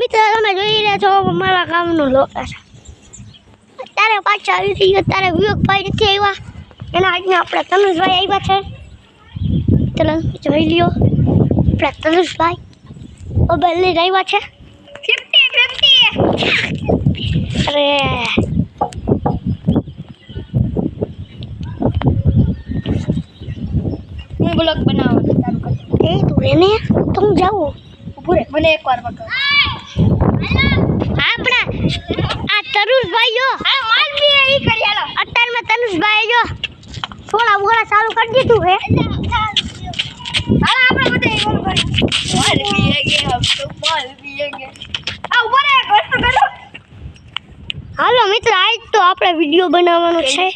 મિત્ર તમે જોઈ રહ્યા છો મારા ગામનું લોકેશન. અત્યારે પાછા આવી ગઈ. અત્યારે વિવેકભાઈ નથી આવ્યા, એના આજના આપણે તનુષભાઈ આવ્યા છે. ચલો જોઈ લ્યો, આપણે તનુષભાઈ મોબાઈલ લઈને આવ્યા છે. 50-50 અરે હું બ્લોગ બનાવવાનું ચાલુ કરી. એ તું એને તો હું જાઉં. ઉભું રહે, મને એકવાર પકડ. આપણા આ તનુષભાઈ હા માલ બી ઈ કરી હાલો. અત્યારમાં તનુષભાઈ જો થોડા બોલા ચાલુ કરી દીધું હે. હાલો આપણે બધા ઓલ કરી. માલ પીએંગે હમ તો માલ પીએંગે. આ ઉભો રહે, ઘર તો કરો. હાલો મિત્ર, આજ તો આપણે વિડિયો બનાવવાનો છે.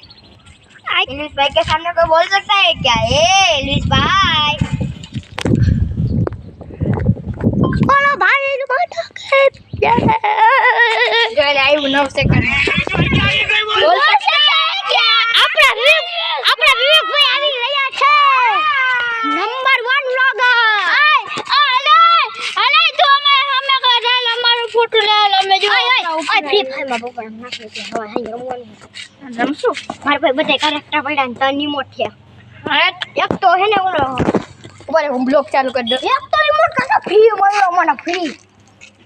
इलिस भाई के सामने कोई बोल सकता है क्या? इलिस भाई બોલો ભાઈ મોટો કે जो लाइव 9 सेकंड बोल सकता है क्या? આપણા વિવેકભાઈ આવી રહ્યા છે. Number 1 vlogger. અલે તો અમે કરાલ અમારો ફોટો લે અમે જો ફ્રી ફાયર માં પ્રોગ્રામ નાખી છે. હવે અહીં રમવાનું રમશું. મારા ભાઈ બધા કેરેક્ટર પડ્યા ને તની મોઠિયા. અરે એક તો હે ને ઓલો બોલે હું બ્લોગ ચાલુ કરી દઉં. એક તો રિમોટ કાકા ફ્રી મળ્યો મને ફ્રી.